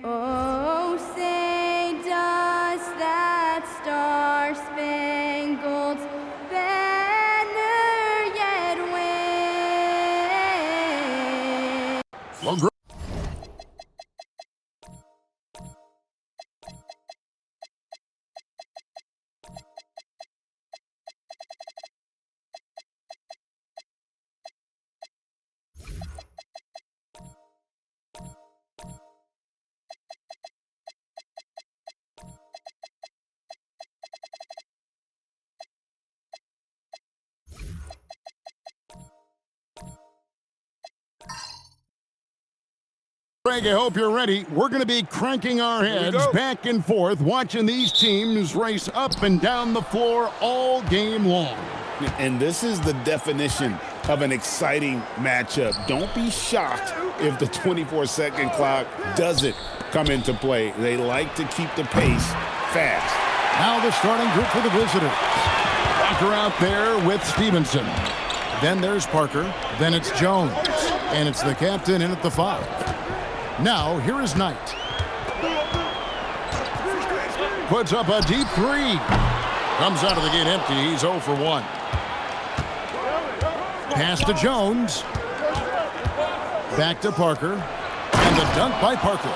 Oh, say does that star-spangled banner yet wave? Well, Greg, I hope you're ready. We're going to be cranking our heads back and forth, watching these teams race up and down the floor all game long. And this is the definition of an exciting matchup. Don't be shocked if the 24-second clock doesn't come into play. They like to keep the pace fast. Now the starting group for the visitors. Walker out there with Stevenson. Then there's Parker. Then it's Jones. And it's the captain in at the 5. Now, here is Knight. Puts up a deep 3. Comes out of the gate empty. He's 0 for 1. Pass to Jones. Back to Parker. And the dunk by Parker.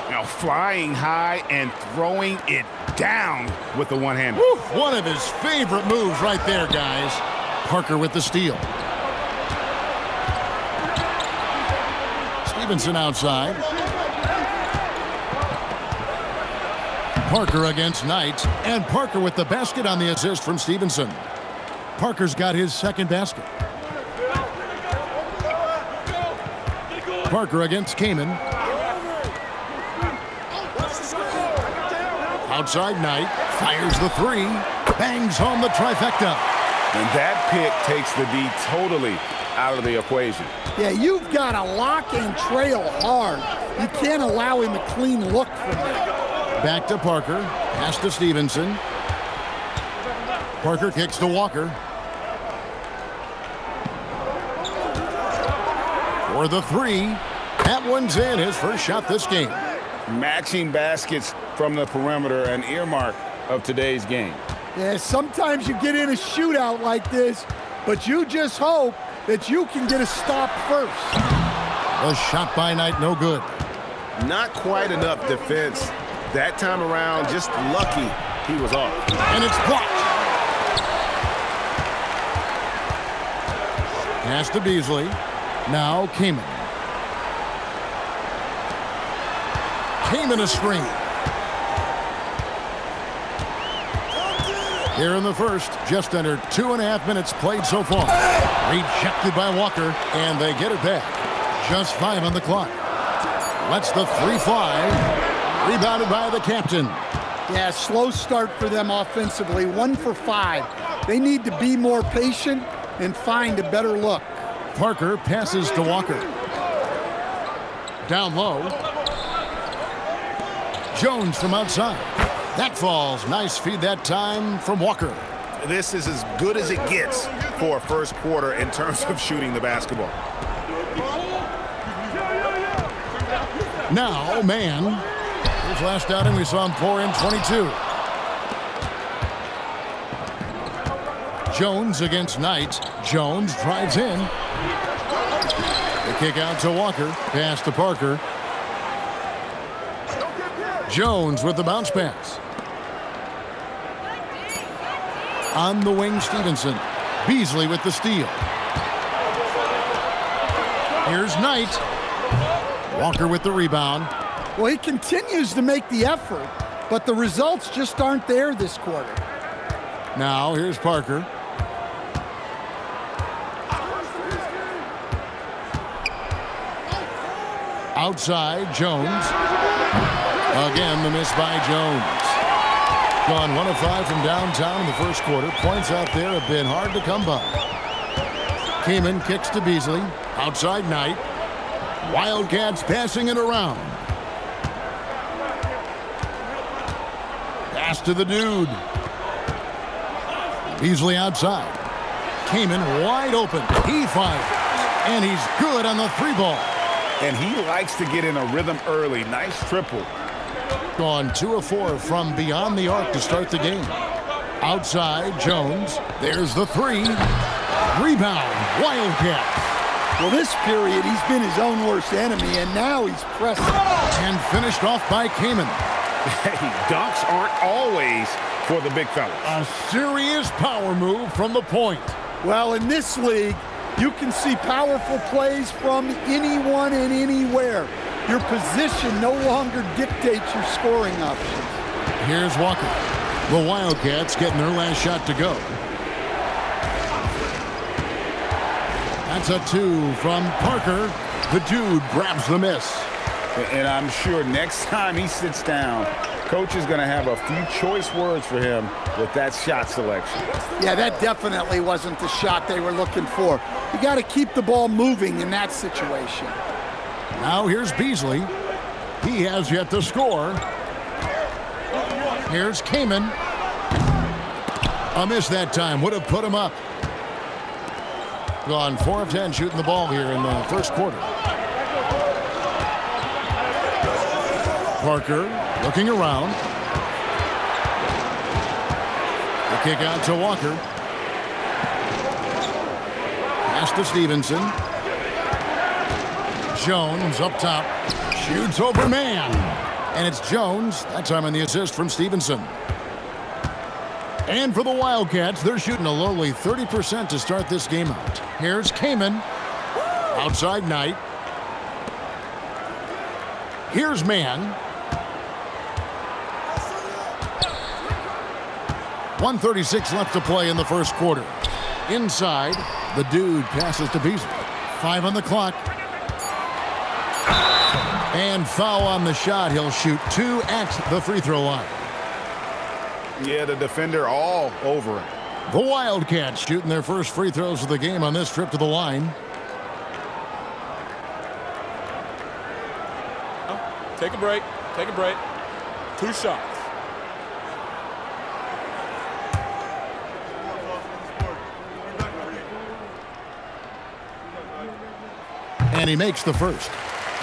Now flying high and throwing it down with the one-hander. One of his favorite moves right there, guys. Parker with the steal. Stevenson outside. Parker against Knight. And Parker with the basket on the assist from Stevenson. Parker's got his second basket. Parker against Kamen. Outside Knight. Fires the 3. Bangs home the trifecta. And that pick takes the D totally out of the equation. Yeah, you've got to lock and trail hard. You can't allow him a clean look from there. Back to Parker. Pass to Stevenson. Parker kicks to Walker. For the 3. That one's in. His first shot this game. Matching baskets from the perimeter, an earmark of today's game. Yeah, sometimes you get in a shootout like this, but you just hope that you can get a stop first. A shot by Knight, no good. Not quite enough defense that time around. Just lucky he was off. And it's blocked. Pass to Beasley. Now Kamen. Kamen a screen. Here in the first, just under 2.5 minutes played so far. Rejected by Walker, and they get it back. Just 5 on the clock. Lets the 3 fly. Rebounded by the captain. Yeah, slow start for them offensively. 1 for 5. They need to be more patient and find a better look. Parker passes to Walker. Down low. Jones from outside. That falls. Nice feed that time from Walker. This is as good as it gets for a first quarter in terms of shooting the basketball. Now, man. His last outing, we saw him pour in 22. Jones against Knight. Jones drives in. The kick out to Walker. Pass to Parker. Jones with the bounce pass. On the wing, Stevenson. Beasley with the steal. Here's Knight. Walker with the rebound. Well, he continues to make the effort, but the results just aren't there this quarter. Now, here's Parker. Outside, Jones. Again, the miss by Jones. Gone 1 of 5 from downtown in the first quarter. Points out there have been hard to come by. Kamen kicks to Beasley. Outside Knight. Wildcats passing it around. Pass to the dude. Beasley outside. Kamen wide open. He fires. And he's good on the 3 ball. and he likes to get in a rhythm early. Nice triple. Gone 2 of 4 from beyond the arc to start the game. Outside, Jones. There's the 3. Rebound, Wildcats. Well, this period, he's been his own worst enemy, and now he's pressing. And finished off by Kamen. Hey, dunks aren't always for the big fellas. A serious power move from the point. Well, in this league, you can see powerful plays from anyone and anywhere. Your position no longer dictates your scoring options. Here's Walker. The Wildcats getting their last shot to go. That's a 2 from Parker. The dude grabs the miss. And I'm sure next time he sits down, coach is going to have a few choice words for him with that shot selection. Yeah, that definitely wasn't the shot they were looking for. You got to keep the ball moving in that situation. Now here's Beasley. He has yet to score. Here's Kamen. A miss that time. Would have put him up. Gone 4 of 10 shooting the ball here in the first quarter. Parker looking around. The kick out to Walker. Pass to Stevenson. Jones up top. Shoots over man. And it's Jones. That time on the assist from Stevenson. And for the Wildcats, they're shooting a lowly 30% to start this game out. Here's Kamen. Outside Knight. Here's Man. 1:36 left to play in the first quarter. Inside, the dude passes to Beasley. 5 on the clock. And foul on the shot. He'll shoot 2 at the free throw line. Yeah, the defender all over him. The Wildcats shooting their first free throws of the game on this trip to the line. Take a break. Take a break. 2 shots. And he makes the first.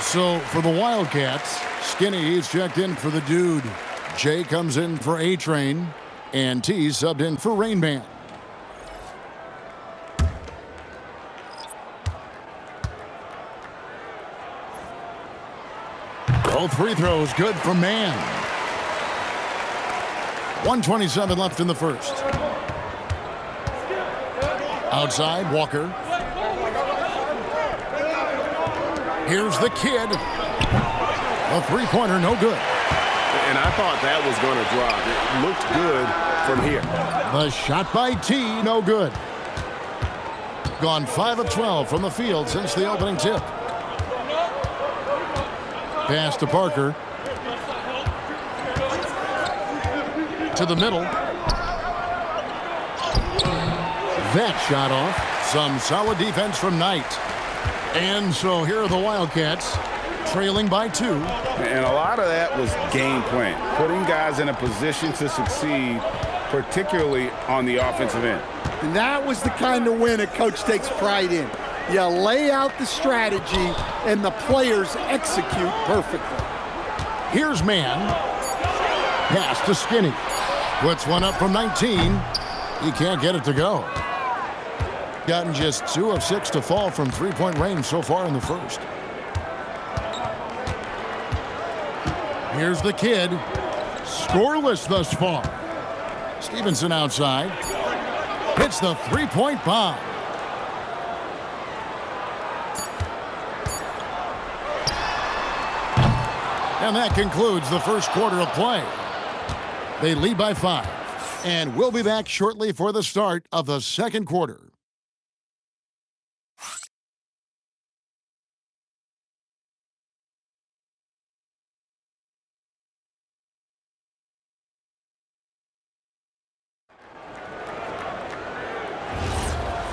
So for the Wildcats, Skinny is checked in for the dude. Jay comes in for A-Train. And T subbed in for Rain Man. Both free throws good from Man. 1:27 left in the first. Outside, Walker. Here's the kid. A three-pointer, no good. And I thought that was going to drop. It looked good from here. The shot by T, no good. Gone 5 of 12 from the field since the opening tip. Pass to Parker. To the middle. That shot off. Some solid defense from Knight. And so here are the Wildcats, trailing by 2. And a lot of that was game plan, putting guys in a position to succeed, particularly on the offensive end. And that was the kind of win a coach takes pride in. You lay out the strategy, and the players execute perfectly. Here's Man. Pass to Skinny. Puts one up from 19. He can't get it to go. Gotten just 2 of 6 to fall from three-point range so far in the first. Here's the kid. Scoreless thus far. Stevenson outside. Hits the three-point bomb. And that concludes the first quarter of play. They lead by 5. And we'll be back shortly for the start of the second quarter.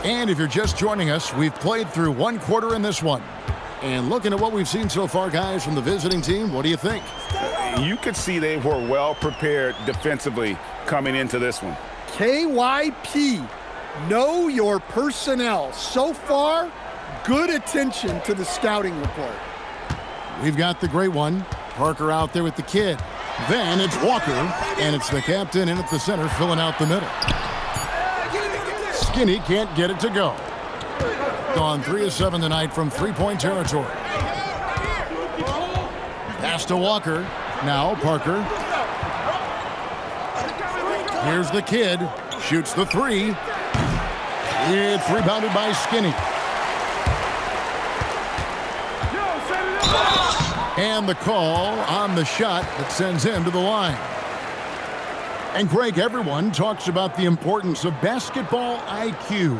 And if you're just joining us, we've played through one quarter in this one. And looking at what we've seen so far, guys, from the visiting team, what do you think? You could see they were well prepared defensively coming into this one. KYP, know your personnel. So far, good attention to the scouting report. We've got the great one. Parker out there with the kid. Then it's Walker, and it's the captain in at the center filling out the middle. Skinny can't get it to go. Gone 3 of 7 tonight from three-point territory. Pass to Walker. Now Parker. Here's the kid. Shoots the three. It's rebounded by Skinny. And the call on the shot that sends him to the line. And Greg, everyone talks about the importance of basketball IQ.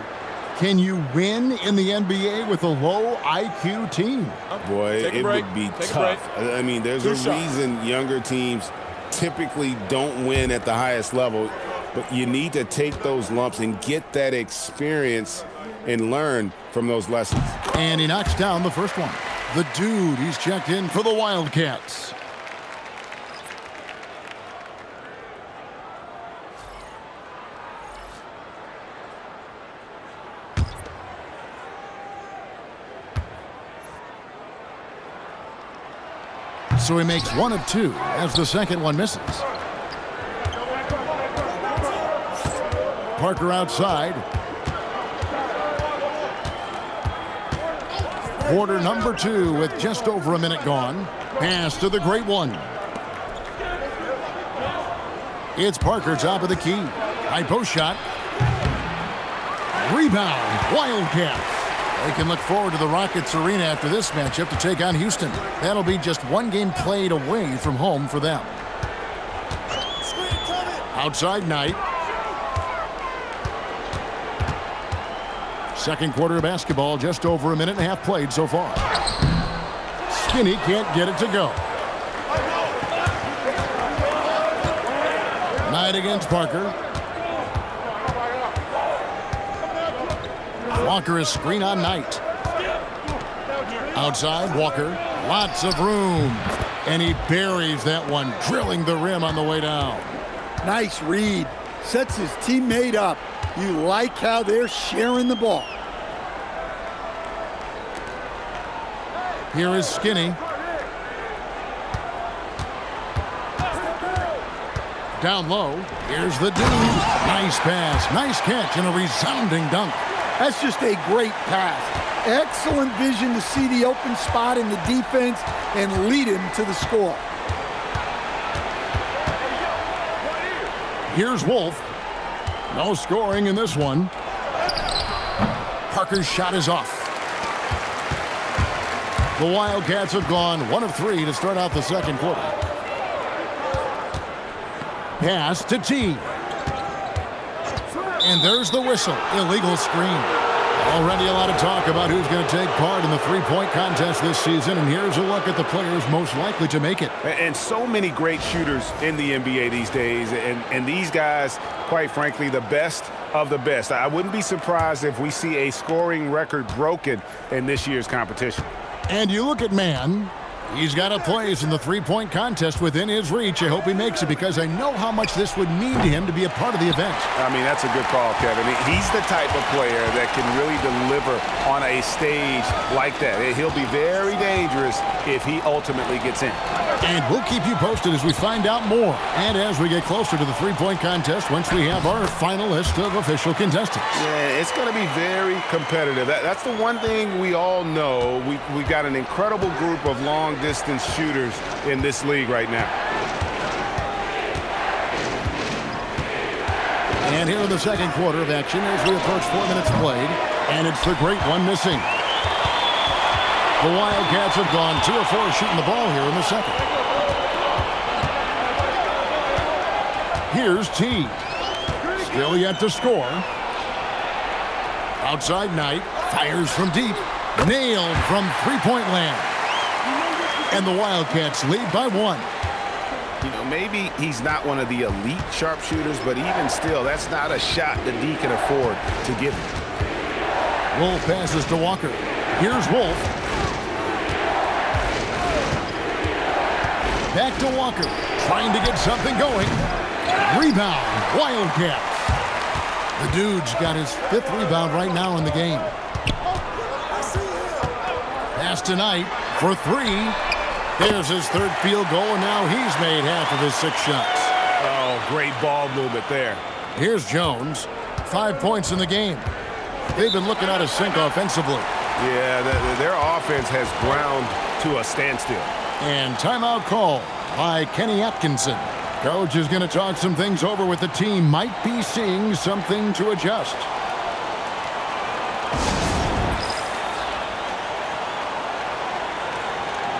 Can you win in the NBA with a low IQ team? Boy, it would be tough. I mean, there's a reason younger teams typically don't win at the highest level, but you need to take those lumps and get that experience and learn from those lessons. And he knocks down the first one. The dude, he's checked in for the Wildcats. So he makes 1 of 2 as the second one misses. Parker outside. Quarter number 2 with just over a minute gone. Pass to the great one. It's Parker top of the key. High post shot. Rebound. Wildcats. They can look forward to the Rockets Arena after this matchup to take on Houston. That'll be just one game played away from home for them. Outside Knight. Second quarter of basketball, just over a minute and a half played so far. Skinny can't get it to go. Knight against Parker. Walker is screen on Knight. Outside, Walker. Lots of room. And he buries that one, drilling the rim on the way down. Nice read. Sets his teammate up. You like how they're sharing the ball. Here is Skinny. Down low. Here's the dude. Nice pass. Nice catch and a resounding dunk. That's just a great pass. Excellent vision to see the open spot in the defense and lead him to the score. Here's Wolf. No scoring in this one. Parker's shot is off. The Wildcats have gone 1 of 3 to start out the second quarter. Pass to T. And there's the whistle. Illegal screen. Already a lot of talk about who's going to take part in the three-point contest this season, and here's a look at the players most likely to make it. And so many great shooters in the NBA these days, and these guys, quite frankly, the best of the best. I wouldn't be surprised if we see a scoring record broken in this year's competition. And you look at Mann. He's got a place in the three-point contest within his reach. I hope he makes it because I know how much this would mean to him to be a part of the event. I mean, that's a good call, Kevin. He's the type of player that can really deliver on a stage like that. He'll be very dangerous if he ultimately gets in. And we'll keep you posted as we find out more. And as we get closer to the three-point contest, once we have our final list of official contestants. Yeah, it's going to be very competitive. That's the one thing we all know. We've got an incredible group of long-distance shooters in this league right now. And here in the second quarter of action as we approach 4 minutes played. And it's the great one missing. The Wildcats have gone 2 of 4 shooting the ball here in the second. Here's T. Still yet to score. Outside Knight. Fires from deep. Nailed from three-point land. And the Wildcats lead by 1. You know, maybe he's not one of the elite sharpshooters, but even still, that's not a shot that D can afford to give him. Wolf passes to Walker. Here's Wolf. Back to Walker. Trying to get something going. Rebound. Wildcats. The dude's got his 5th rebound right now in the game. Pass tonight for 3. There's his third field goal, and now he's made half of his 6 shots. Oh, great ball movement there. Here's Jones. 5 points in the game. They've been looking out of sync offensively. Yeah, their offense has ground to a standstill. And timeout call by Kenny Atkinson. Coach is going to talk some things over with the team. Might be seeing something to adjust.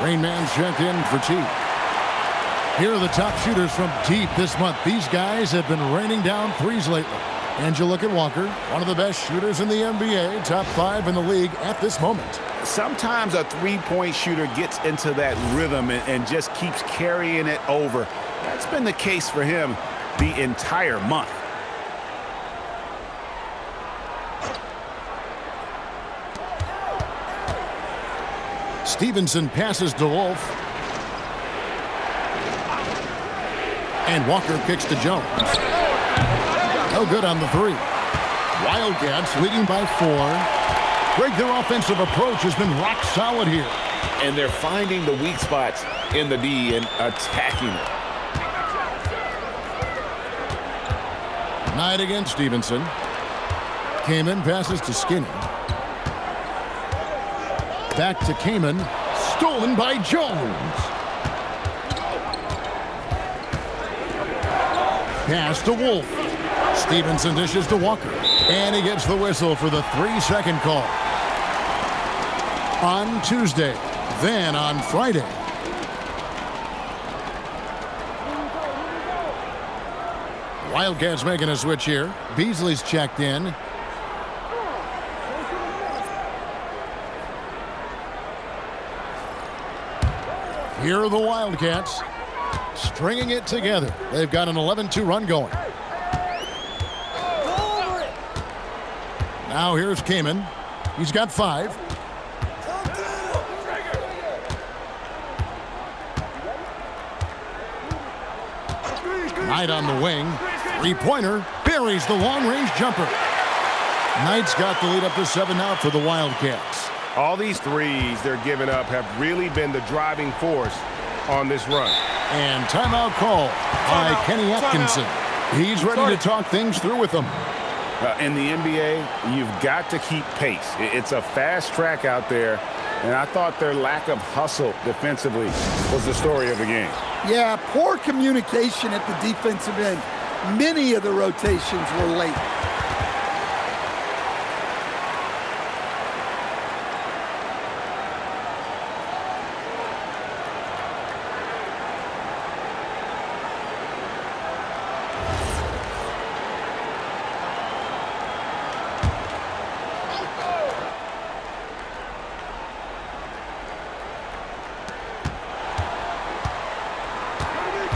Rain Man checked in for T. Here are the top shooters from deep this month. These guys have been raining down threes lately. And you look at Walker, one of the best shooters in the NBA, top 5 in the league at this moment. Sometimes a three-point shooter gets into that rhythm and just keeps carrying it over. That's been the case for him the entire month. Stevenson passes to Wolf. And Walker kicks to Jones. No good on the 3. Wildcats leading by 4. Greg, their offensive approach has been rock solid here. And they're finding the weak spots in the D and attacking it. Knight against Stevenson. Kamen passes to Skinny. Back to Kamen. Stolen by Jones. Pass to Wolf. Stevenson dishes to Walker. And he gets the whistle for the 3-second call. On Tuesday, then on Friday. Wildcats making a switch here. Beasley's checked in. Here are the Wildcats stringing it together. They've got an 11-2 run going. Now here's Kamen. He's got 5. Knight on the wing. 3-pointer. Buries the long-range jumper. Knight's got the lead up to 7 now for the Wildcats. All these threes they're giving up have really been the driving force on this run. And timeout call by Kenny Atkinson. He's ready to talk things through with them. In the NBA, you've got to keep pace. It's a fast track out there, and I thought their lack of hustle defensively was the story of the game. Yeah, poor communication at the defensive end. Many of the rotations were late.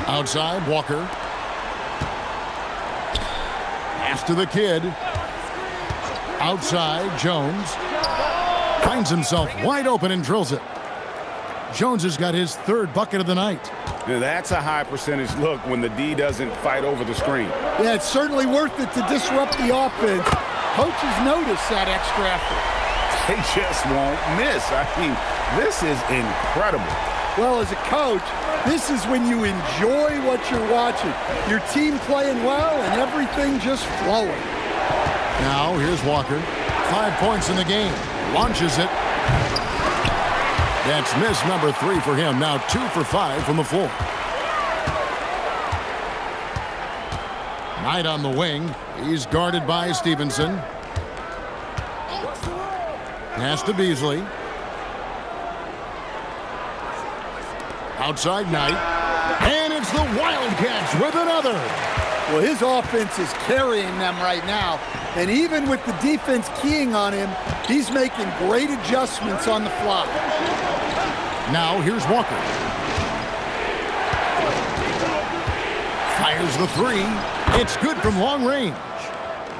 Outside, Walker. Pass to the kid. Outside, Jones. Finds himself wide open and drills it. Jones has got his 3rd bucket of the night. Now, that's a high percentage look when the D doesn't fight over the screen. Yeah, it's certainly worth it to disrupt the offense. Coaches notice that extra effort. They just won't miss. I mean, this is incredible. Well, as a coach, this is when you enjoy what you're watching. Your team playing well and everything just flowing. Now, here's Walker. 5 points in the game. Launches it. That's miss number 3 for him. Now 2 for 5 from the floor. Knight on the wing. He's guarded by Stevenson. Pass to Beasley. Outside Knight. And it's the Wildcats with another. Well, his offense is carrying them right now. And even with the defense keying on him, he's making great adjustments on the fly. Now here's Walker. Fires the 3. It's good from long range.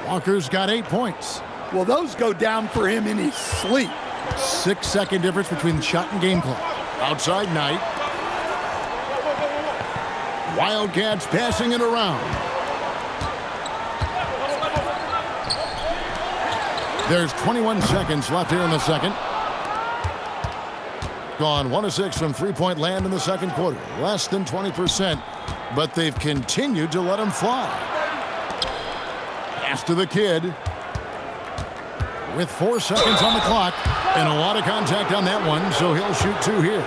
Walker's got 8 points. Well, those go down for him in his sleep. 6-second difference between the shot and game clock. Outside Knight. Wildcats passing it around. There's 21 seconds left here in the second. Gone 1 of 6 from three-point land in the second quarter. Less than 20%, but they've continued to let him fly. Pass to the kid. With 4 seconds on the clock and a lot of contact on that one, so he'll shoot 2 here.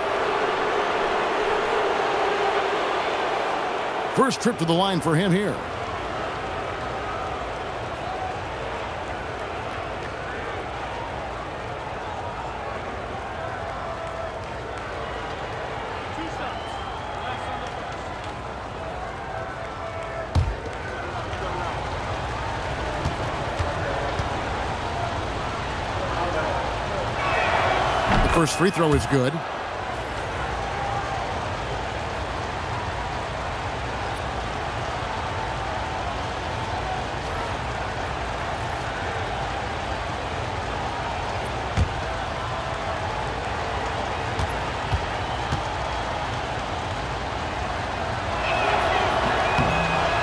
First trip to the line for him here. First free throw is good.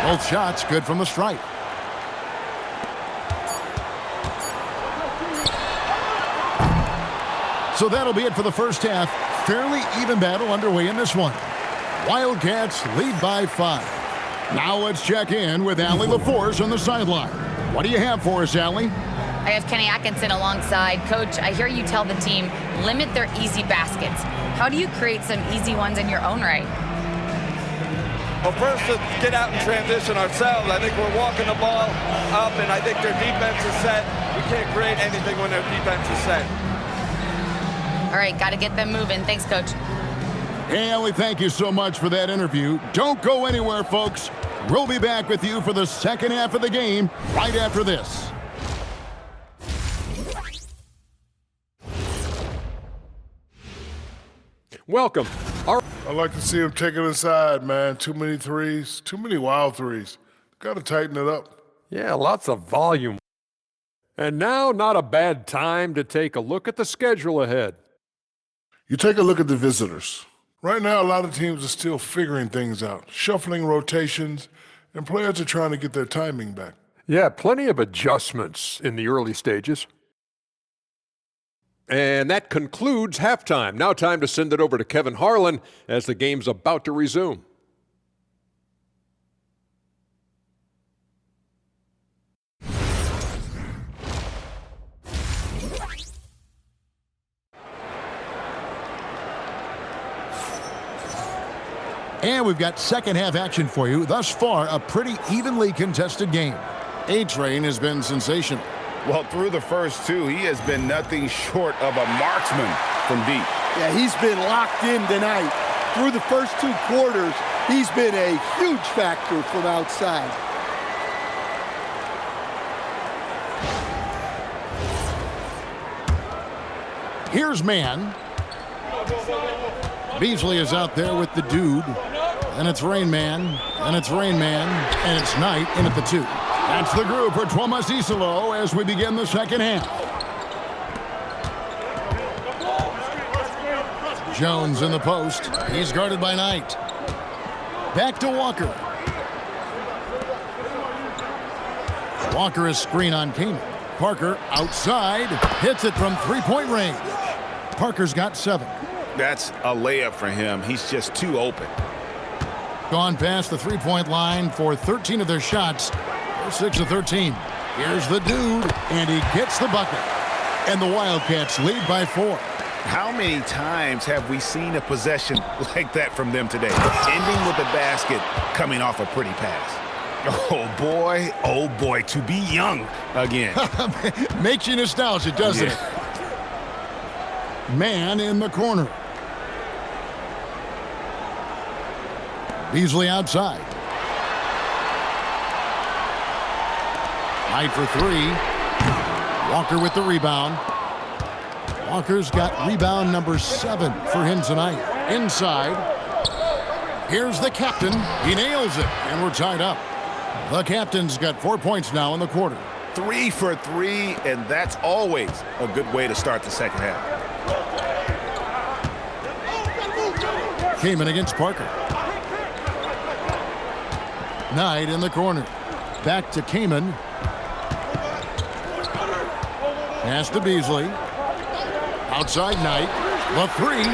Both shots good from the stripe. So that'll be it for the first half. Fairly even battle underway in this one. Wildcats lead by 5. Now let's check in with Allie LaForce on the sideline. What do you have for us, Allie? I have Kenny Atkinson alongside. Coach, I hear you tell the team, limit their easy baskets. How do you create some easy ones in your own right? Well, first, let's get out and transition ourselves. I think we're walking the ball up, and I think their defense is set. We can't create anything when their defense is set. All right, got to get them moving. Thanks, Coach. Hey, Allie, thank you so much for that interview. Don't go anywhere, folks. We'll be back with you for the second half of the game right after this. Welcome. I like to see him take it inside, man. Too many threes, too many wild threes. Got to tighten it up. Yeah, lots of volume. And now, not a bad time to take a look at the schedule ahead. You take a look at the visitors. Right now, a lot of teams are still figuring things out, shuffling rotations, and players are trying to get their timing back. Yeah, plenty of adjustments in the early stages. And that concludes halftime. Now time to send it over to Kevin Harlan as the game's about to resume. And we've got second half action for you. Thus far, a pretty evenly contested game. A-Train has been sensational. Well, through the first 2, he has been nothing short of a marksman from deep. Yeah, he's been locked in tonight. Through the first 2 quarters, he's been a huge factor from outside. Here's man. Beasley is out there with the dude. And it's Rain Man. And it's Rain Man. And it's Knight in at the 2. That's the group for Tuomas Isalo as we begin the second half. Jones in the post. He's guarded by Knight. Back to Walker. Walker is screen on Kaman. Parker outside. Hits it from three-point range. Parker's got 7. That's a layup for him. He's just too open. Gone past the three-point line for 13 of their shots. 6 of 13. Here's the dude, and he gets the bucket. And the Wildcats lead by 4. How many times have we seen a possession like that from them today? Ending with a basket, coming off a pretty pass. Oh boy, to be young again. Makes you nostalgic, doesn't it? Man in the corner. Beasley outside. Knight for 3. Walker with the rebound. Walker's got rebound number 7 for him tonight. Inside. Here's the captain. He nails it, and we're tied up. The captain's got 4 points now in the quarter. 3 for 3, and that's always a good way to start the second half. Kaman against Parker. Knight in the corner. Back to Kaman. Pass to Beasley. Outside Knight. The 3.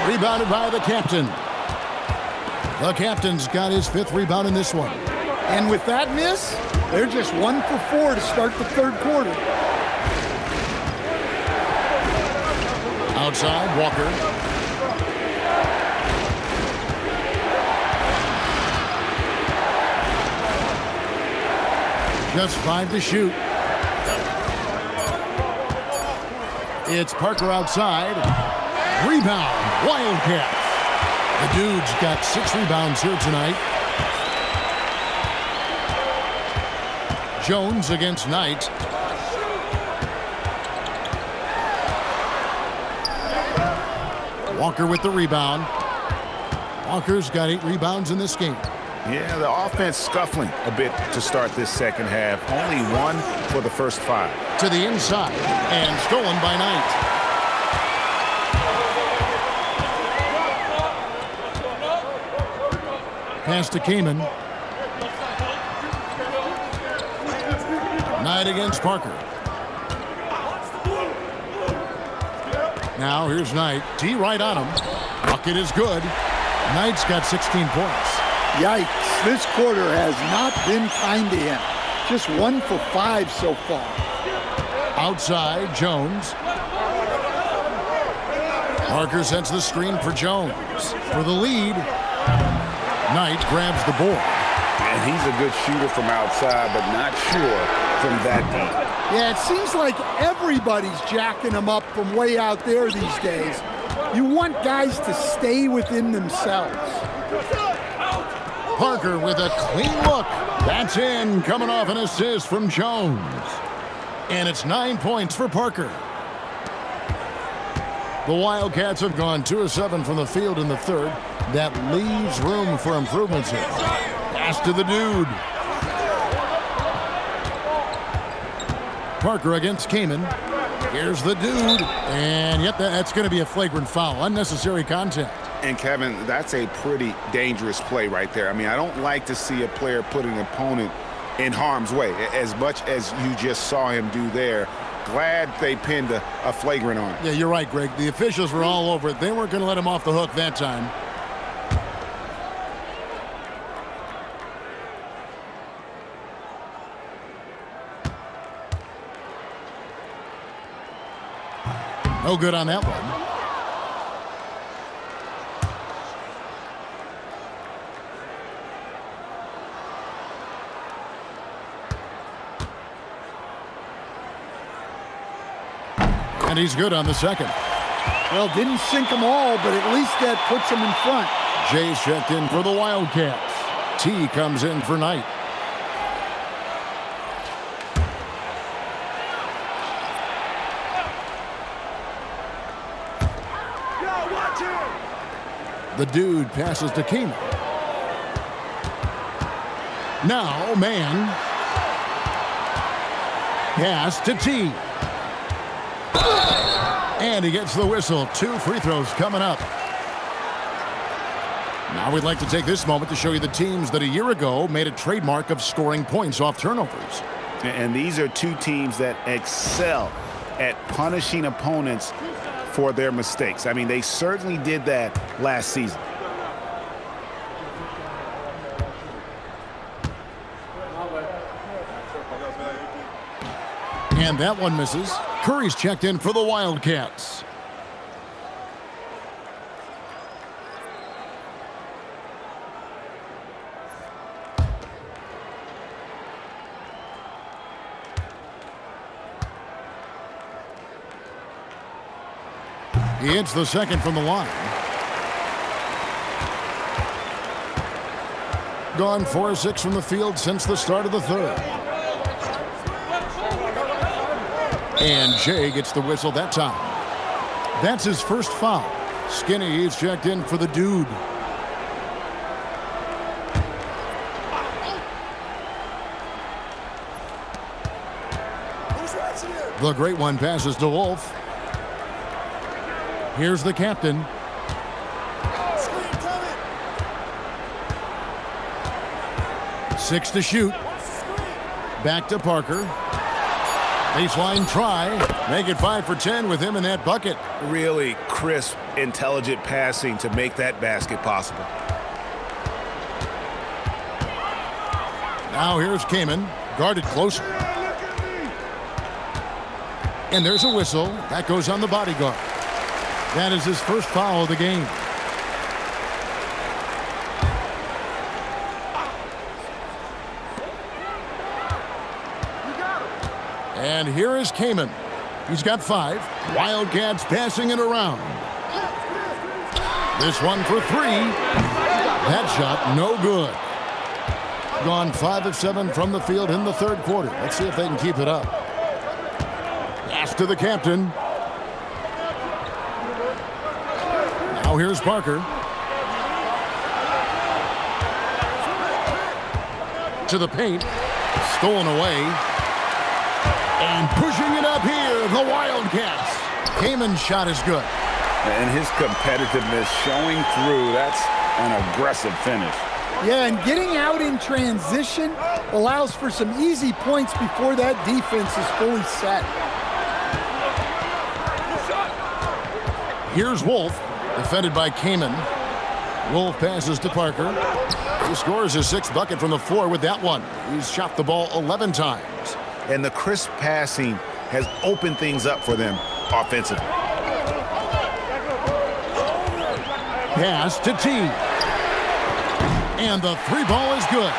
Rebounded by the captain. The captain's got his 5th rebound in this one. And with that miss, they're just 1 for 4 to start the 3rd quarter. Outside, Walker. Just 5 to shoot. It's Parker outside. Rebound, Wildcats. The Dudes got 6 rebounds here tonight. Jones against Knight. Walker with the rebound. Walker's got 8 rebounds in this game. Yeah, the offense scuffling a bit to start this second half. Only 1 for the first 5. To the inside and stolen by Knight. Pass to Kamen. Knight against Parker. Now here's Knight. T right on him. Bucket is good. Knight's got 16 points. Yikes, this quarter has not been kind to him. Just 1 for 5 so far. Outside, Jones. Parker sets the screen for Jones. For the lead, Knight grabs the board. And he's a good shooter from outside, but not sure from that deep. Yeah, it seems like everybody's jacking him up from way out there these days. You want guys to stay within themselves. Parker with a clean look. That's in, coming off an assist from Jones. And it's 9 points for Parker. The Wildcats have gone 2 of 7 from the field in the 3rd. That leaves room for improvements here. Pass to the Dude. Parker against Kamen. Here's the Dude. And yep, that's going to be a flagrant foul. Unnecessary contact. And Kevin, that's a pretty dangerous play right there. I mean, I don't like to see a player put an opponent in harm's way, as much as you just saw him do there. Glad they pinned a flagrant on him. Yeah, you're right, Greg. The officials were all over it. They weren't going to let him off the hook that time. No good on that one. And he's good on the second. Well, didn't sink them all, but at least that puts them in front. Jay's checked in for the Wildcats. T comes in for Knight. The Dude passes to Kamen. Now, man. Pass to T. And he gets the whistle. 2 free throws coming up. Now we'd like to take this moment to show you the teams that a year ago made a trademark of scoring points off turnovers. And these are 2 teams that excel at punishing opponents for their mistakes. I mean, they certainly did that last season. And that one misses. Curry's checked in for the Wildcats. He hits the second from the line. Gone 4 of 6 from the field since the start of the 3rd. And Jay gets the whistle that time. That's his first foul. Skinny is checked in for the Dude. The great one passes to Wolf. Here's the captain. Six to shoot. Back to Parker. Baseline try. Make it 5 for 10 with him in that bucket. Really crisp, intelligent passing to make that basket possible. Now here's Kamen, guarded closer. And there's a whistle. That goes on the bodyguard. That is his first foul of the game. And here is Kamen. He's got 5. Wildcats passing it around. This one for 3. That shot no good. Gone 5 of 7 from the field in the third quarter. Let's see if they can keep it up. Pass to the captain. Now here's Parker. To the paint. Stolen away. And pushing it up here, the Wildcats. Kamen's shot is good. And his competitiveness showing through. That's an aggressive finish. Yeah, and getting out in transition allows for some easy points before that defense is fully set. Here's Wolf, defended by Kamen. Wolf passes to Parker. He scores his 6th bucket from the floor with that one. He's shot the ball 11 times. And the crisp passing has opened things up for them offensively. Pass to T. And the 3 ball is good.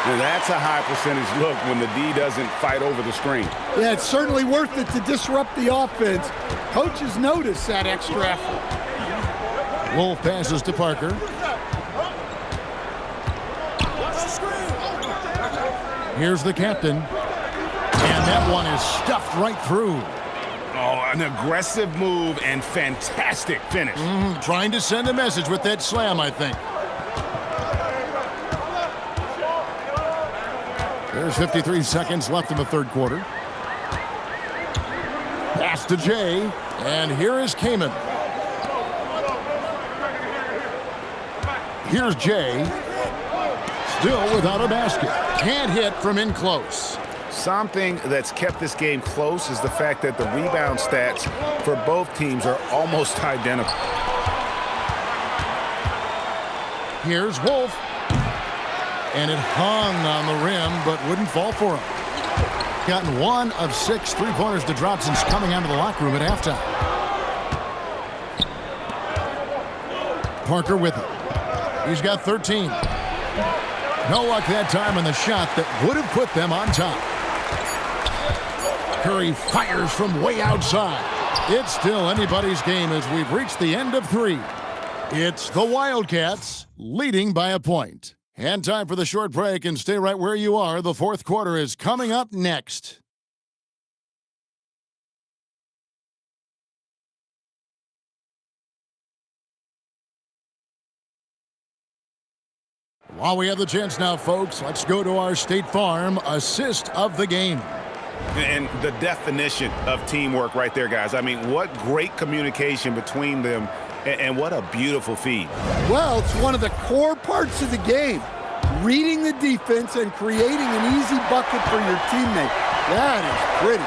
Now that's a high percentage look when the D doesn't fight over the screen. Yeah, it's certainly worth it to disrupt the offense. Coaches notice that extra effort. Wolf passes to Parker. Here's the captain. And that one is stuffed right through. Oh, an aggressive move and fantastic finish. Trying to send a message with that slam, I think. There's 53 seconds left in the third quarter. Pass to Jay, and here is Kamen. Here's Jay. Still without a basket. Can't hit from in close. Something that's kept this game close is the fact that the rebound stats for both teams are almost identical. Here's Wolf. And it hung on the rim, but wouldn't fall for him. Gotten 1 of 6 3-pointers to drop since coming out of the locker room at halftime. Parker with it. He's got 13. No luck that time on the shot that would have put them on top. Curry fires from way outside. It's still anybody's game as we've reached the end of 3. It's the Wildcats leading by a point. And time for the short break, and stay right where you are. The fourth quarter is coming up next. While we have the chance now, folks, let's go to our State Farm assist of the game. And the definition of teamwork right there, guys. I mean, what great communication between them, and what a beautiful feed. Well, it's one of the core parts of the game. Reading the defense and creating an easy bucket for your teammate. That is pretty.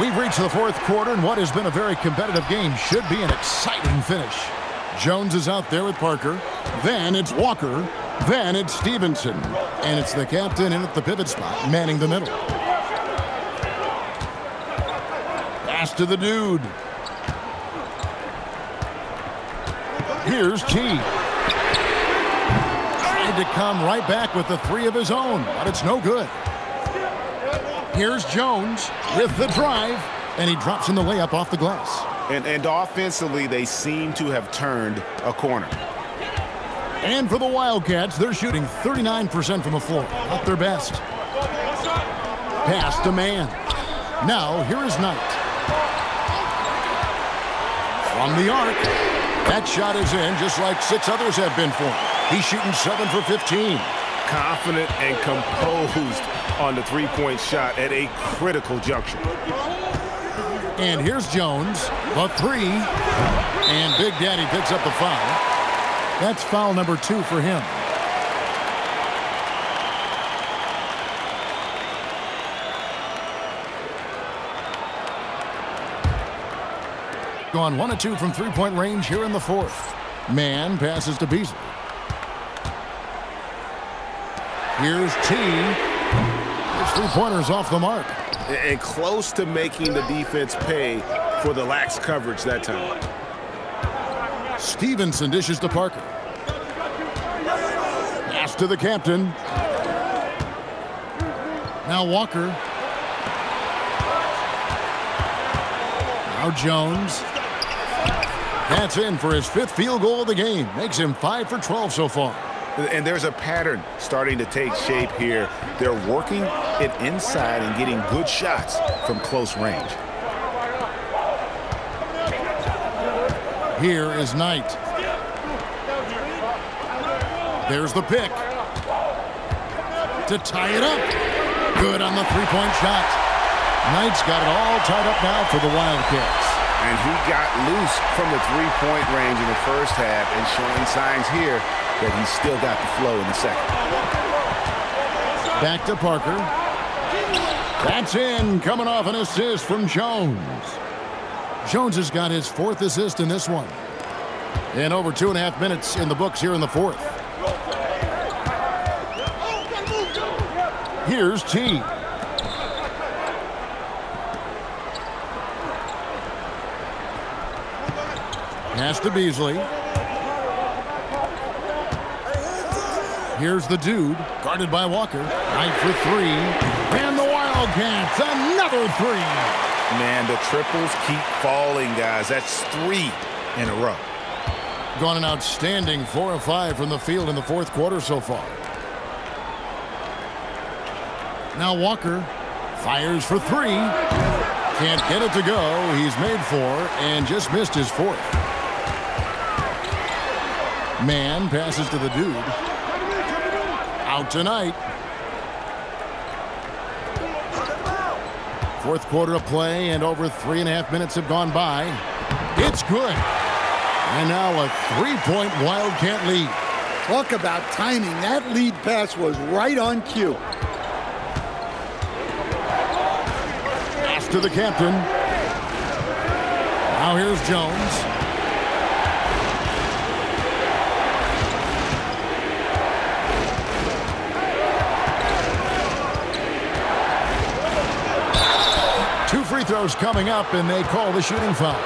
We've reached the fourth quarter, and what has been a very competitive game should be an exciting finish. Jones is out there with Parker. Then it's Walker. Then it's Stevenson. And it's the captain in at the pivot spot, manning the middle. Pass to the dude. Here's T. Tried to come right back with the 3 of his own, but it's no good. Here's Jones with the drive, and he drops in the layup off the glass. And offensively, they seem to have turned a corner. And for the Wildcats, they're shooting 39% from the floor. Not their best. Pass to man. Now, here is Knight. From the arc. That shot is in, just like 6 others have been for him. He's shooting 7 for 15. Confident and composed on the three-point shot at a critical juncture. And here's Jones, the 3. And Big Daddy picks up the foul. That's foul number 2 for him. Gone 1 of 2 from three-point range here in the fourth. Man passes to Beasley. Here's T. His three-pointer's off the mark. And close to making the defense pay for the lax coverage that time. Stevenson dishes to Parker. Pass to the captain. Now Walker. Now Jones. That's in for his 5th field goal of the game. Makes him 5 for 12 so far. And there's a pattern starting to take shape here. They're working it inside and getting good shots from close range. Here is Knight. There's the pick. To tie it up. Good on the three-point shot. Knight's got it all tied up now for the Wildcats. And he got loose from the three-point range in the first half and showing signs here that he's still got the flow in the second. Back to Parker. That's in, coming off an assist from Jones. Jones has got his 4th assist in this one. And over 2.5 minutes in the books here in the fourth. Here's T. Pass to Beasley. Here's the dude, guarded by Walker. Knight for 3. And the Wildcats, another 3. Man, the triples keep falling, guys. That's 3 in a row. Gone an outstanding 4 of 5 from the field in the fourth quarter so far. Now Walker fires for 3. Can't get it to go. He's made 4 and just missed his 4th. Man passes to the dude. Out tonight. Fourth quarter of play and over 3.5 minutes have gone by. It's good. And now a 3-point Wildcat lead. Talk about timing. That lead pass was right on cue. Pass to the captain. Now here's Jones. Two free throws coming up, and they call the shooting foul.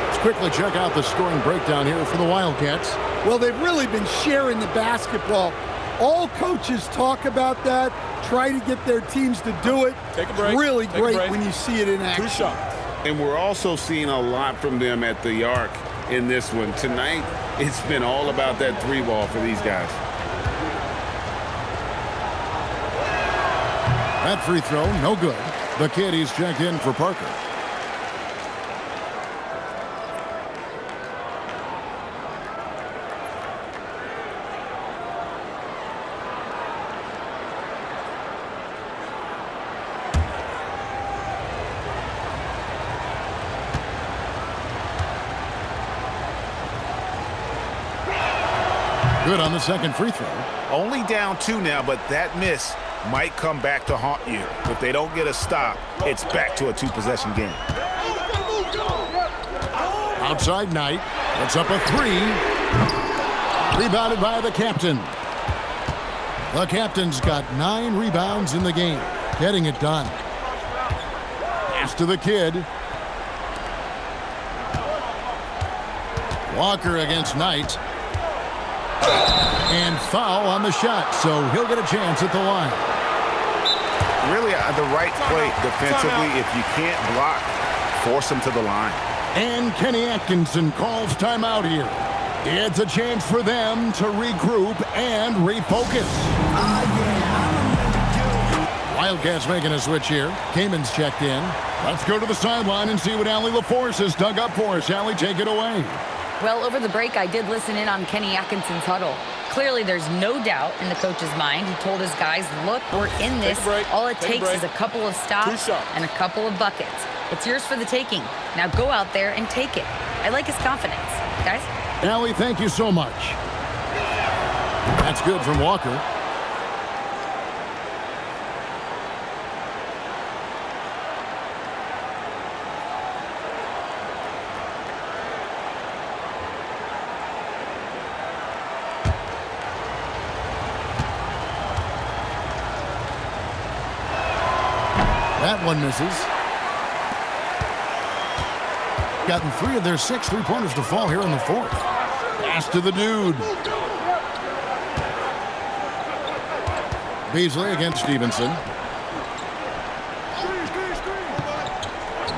Let's quickly check out the scoring breakdown here for the Wildcats. Well, they've really been sharing the basketball. All coaches talk about that, try to get their teams to do it. Take a break. It's really Take a great break. when you see it in action. 2 shots. And we're also seeing a lot from them at the arc in this one. Tonight, it's been all about that 3-ball for these guys. That free throw, no good. The kid, he's checked in for Parker. Good on the second free throw. Only down 2 now, but that miss might come back to haunt you. If they don't get a stop, it's back to a 2-possession game. Outside Knight. Puts up a 3. Rebounded by the captain. The captain's got 9 rebounds in the game. Getting it done. Pass to the kid. Walker against Knight. And foul on the shot, so he'll get a chance at the line. Really the right play defensively. If you can't block, force them to the line. And Kenny Atkinson calls timeout here. It's a chance for them to regroup and refocus. Wildcats making a switch here. Kamen's checked in. Let's go to the sideline and see what Allie LaForce has dug up for us. Allie, take it away. Well, over the break, I did listen in on Kenny Atkinson's huddle. Clearly, there's no doubt in the coach's mind. He told his guys, look, we're in this. All it takes is a couple of stops and a couple of buckets. It's yours for the taking. Now go out there and take it. I like his confidence. Guys? Allie, thank you so much. That's good from Walker. That one misses. Gotten 3 of their 6 3-pointers to fall here in the fourth. Pass to the dude. Beasley against Stevenson.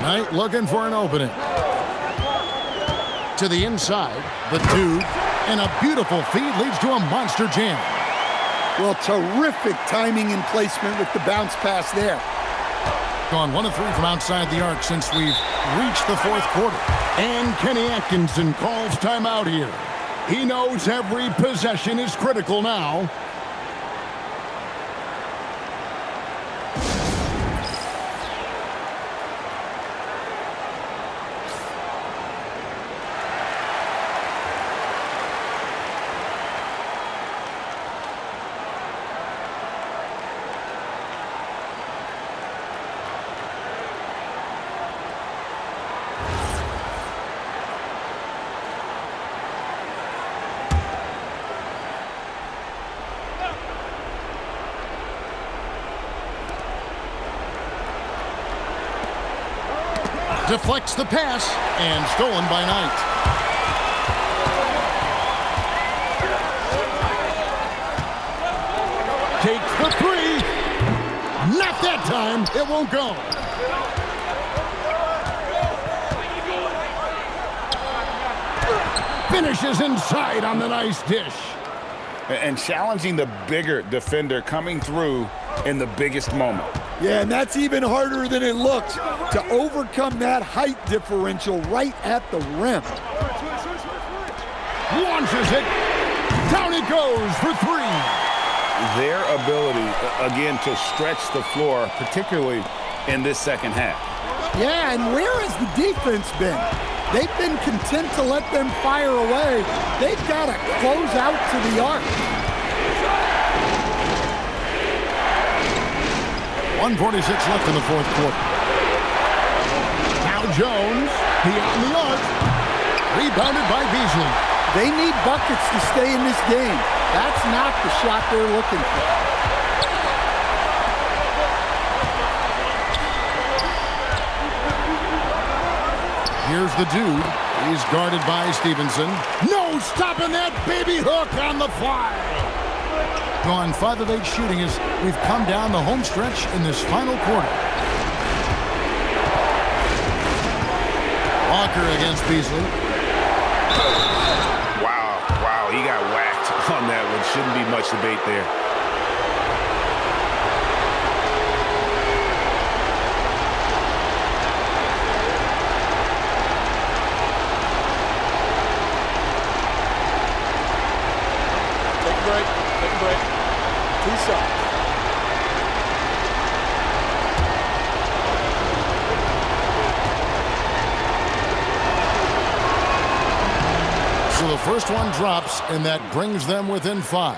Knight looking for an opening. To the inside, the dude, and a beautiful feed leads to a monster jam. Well, terrific timing and placement with the bounce pass there. Gone 1 of 3 from outside the arc since we've reached the fourth quarter. And Kenny Atkinson calls timeout here. He knows every possession is critical now. Deflects the pass and stolen by Knight. Takes the 3. Not that time. It won't go. Finishes inside on the nice dish. And challenging the bigger defender coming through in the biggest moment. Yeah, and that's even harder than it looks to overcome that height differential right at the rim. Launches it. Down it goes for 3. Their ability, again, to stretch the floor, particularly in this second half. Yeah, and where has the defense been? They've been content to let them fire away. They've got to close out to the arc. 1:46 left in the fourth quarter. Now Jones, beyond the arc. Rebounded by Beasley. They need buckets to stay in this game. That's not the shot they're looking for. Here's the dude. He's guarded by Stevenson. No stopping that baby hook on the fly. Gone 5 of 8 shooting as we've come down the home stretch in this final quarter. Walker against Beasley. Wow, he got whacked on that one. Shouldn't be much debate there. Take a break. 2 shots. So the first one drops, and that brings them within 5.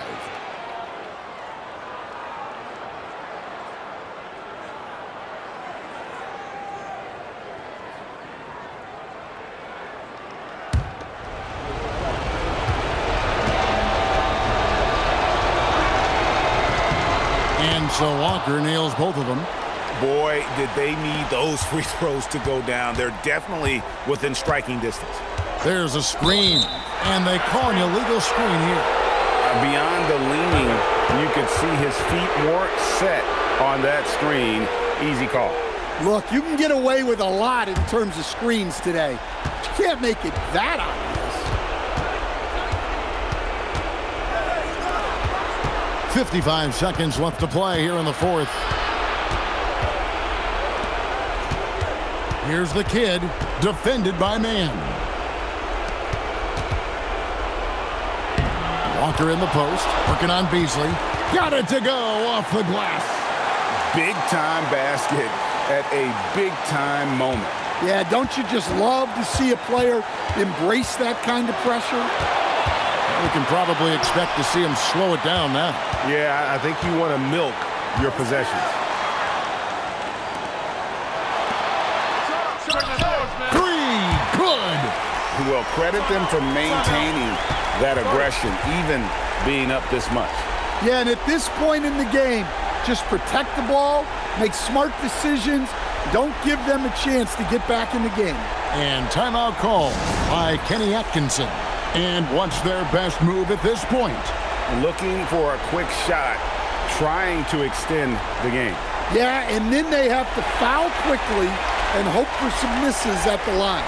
And so Walker nails both of them. Boy, did they need those free throws to go down. They're definitely within striking distance. There's a screen, and they call an illegal screen here. Beyond the leaning, you could see his feet more set on that screen. Easy call. Look, you can get away with a lot in terms of screens today. But you can't make it that obvious. 55 seconds left to play here in the fourth. Here's the kid, defended by man. Walker in the post, working on Beasley. Got it to go off the glass. Big-time basket at a big-time moment. Yeah, don't you just love to see a player embrace that kind of pressure? We can probably expect to see him slow it down now. Yeah, I think you want to milk your possessions. 3, good. Well, credit them for maintaining that aggression, even being up this much. Yeah, and at this point in the game, Just protect the ball, make smart decisions, don't give them a chance to get back in the game. And timeout call by Kenny Atkinson. And what's their best move at this point? Looking for a quick shot, trying to extend the game. Yeah, and then they have to foul quickly and hope for some misses at the line.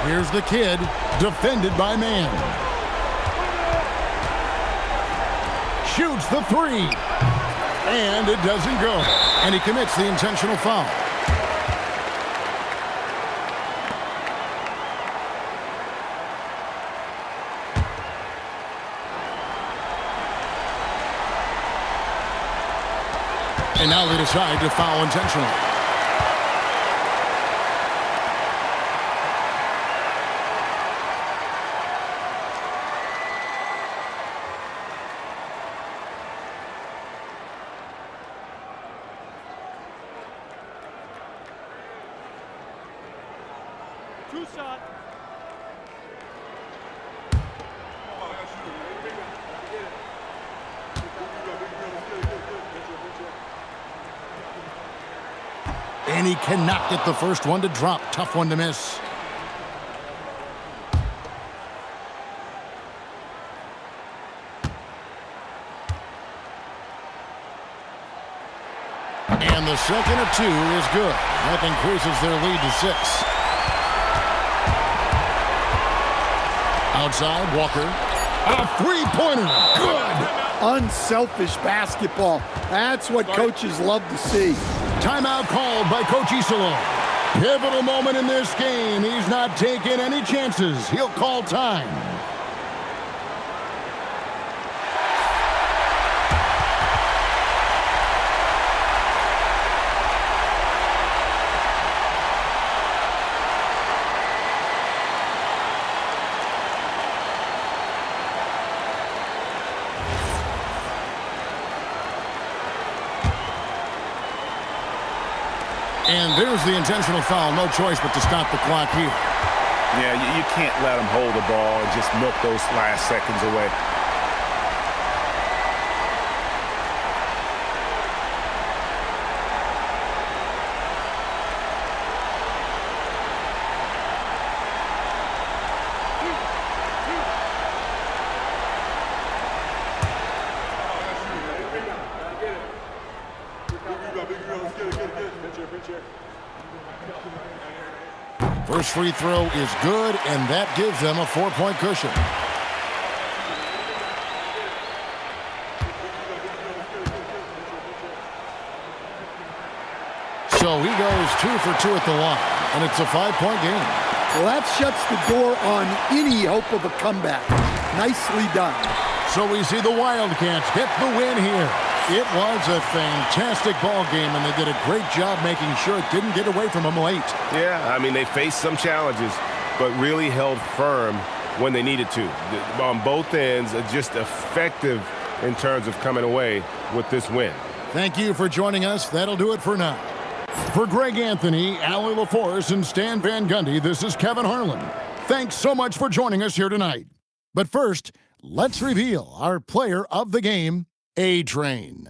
Here's the kid, defended by man. Shoots the three. And it doesn't go. And he commits the intentional foul. And now they decide to foul intentionally. Two shot. And he cannot get the first one to drop. Tough one to miss. And the second of two is good. That increases their lead to 6. Outside, Walker. A three-pointer. Good. Unselfish basketball. That's what coaches love to see. Timeout called by Coach Isolo. Pivotal moment in this game. He's not taking any chances. He'll call time. And there's the intentional foul. No choice but to stop the clock here. Yeah, you can't let them hold the ball and just milk those last seconds away. First free throw is good, and that gives them a 4-point cushion. So he goes 2 for 2 at the line, and it's a 5-point game. Well, that shuts the door on any hope of a comeback. Nicely done. So we see the Wildcats get the win here. It was a fantastic ball game, and they did a great job making sure it didn't get away from them late. Yeah, I mean, they faced some challenges, but really held firm when they needed to. On both ends, just effective in terms of coming away with this win. Thank you for joining us. That'll do it for now. For Greg Anthony, Allie LaForce, and Stan Van Gundy, this is Kevin Harlan. Thanks so much for joining us here tonight. But first, let's reveal our player of the game, A-Train.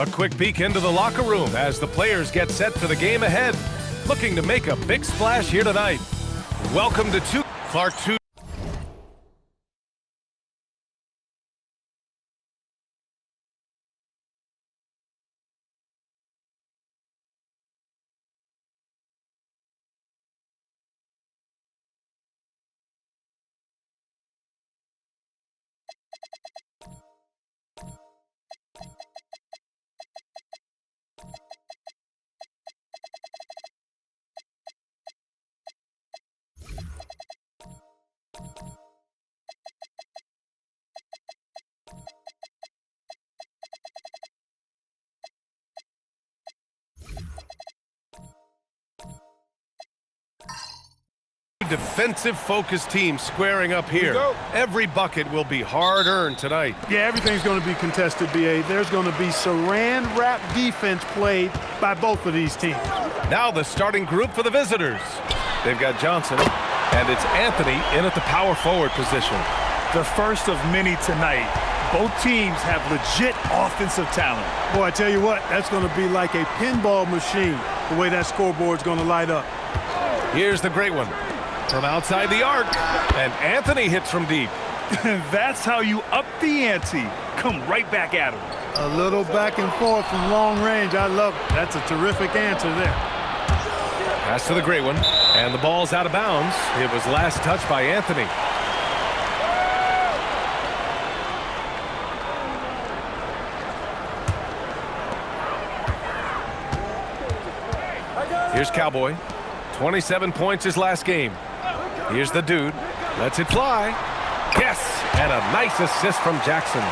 A quick peek into the locker room as the players get set for the game ahead. Looking to make a big splash here tonight. Welcome to Clark 2. Defensive-focused team squaring up here. Every bucket will be hard-earned tonight. Yeah, everything's going to be contested, B.A. There's going to be saran wrap defense played by both of these teams. Now the starting group for the visitors. They've got Johnson, and it's Anthony in at the power forward position. The first of many tonight. Both teams have legit offensive talent. Boy, I tell you what, that's going to be like a pinball machine, the way that scoreboard's going to light up. Here's the great one. From outside the arc, and Anthony hits from deep. That's how you up the ante. Come right back at him. A little back and forth from long range. I love it. That's a terrific answer there. Pass to the great one, and the ball's out of bounds. It was last touched by Anthony. Here's Cowboy. 27 points his last game. Here's the dude. Lets it fly. Yes! And a nice assist from Jackson.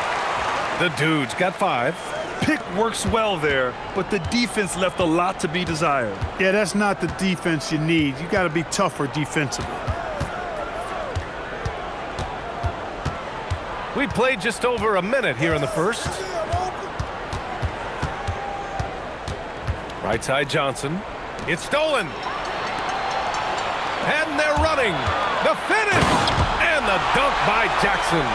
The dude's got 5. Pick works well there, but the defense left a lot to be desired. Yeah, that's not the defense you need. You got to be tougher defensively. We played just over a minute here in the first. Right side Johnson. It's stolen. And they're running. The finish! And the dunk by Jackson.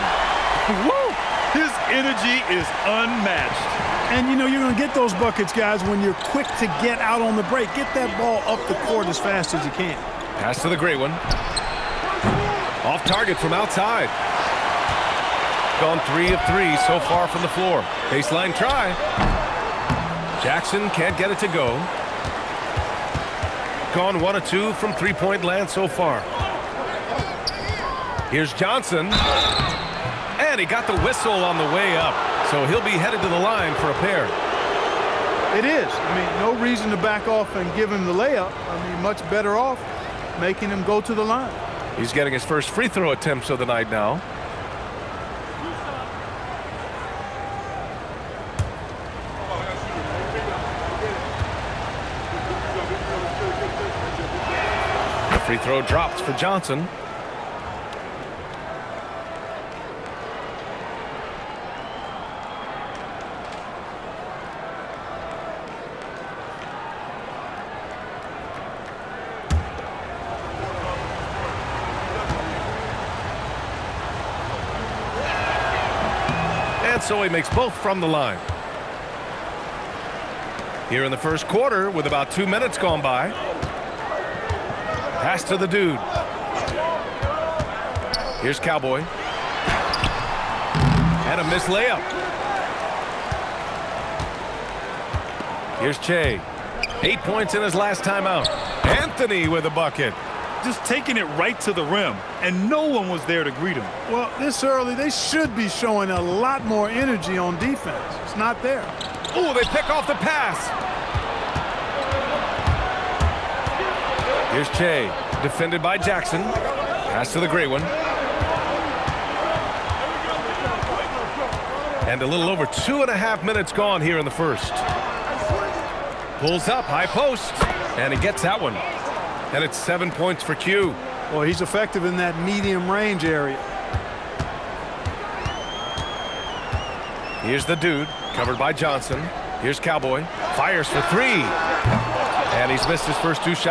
Woo! His energy is unmatched. And, you know, you're going to get those buckets, guys, when you're quick to get out on the break. Get that ball up the court as fast as you can. Pass to the great one. Off target from outside. Gone 3 of 3 so far from the floor. Baseline try. Jackson can't get it to go. Gone 1 of 2 from three-point land so far. Here's Johnson. And he got the whistle on the way up. So he'll be headed to the line for a pair. It is. I mean, no reason to back off and give him the layup. I mean, much better off making him go to the line. He's getting his first free throw attempts of the night now. Free throw drops for Johnson. And so he makes both from the line. Here in the first quarter with about 2 minutes gone by. Pass to the dude. Here's Cowboy. And a missed layup. Here's Che. 8 points in his last time out. Anthony with a bucket. Just taking it right to the rim, and no one was there to greet him. Well, this early, they should be showing a lot more energy on defense. It's not there. Ooh, they pick off the pass. Here's Che, defended by Jackson. Pass to the great one. And a little over 2.5 minutes gone here in the first. Pulls up, high post, and he gets that one. And it's 7 points for Q. Well, he's effective in that medium range area. Here's the dude, covered by Johnson. Here's Cowboy, fires for 3. And he's missed his first 2 shots.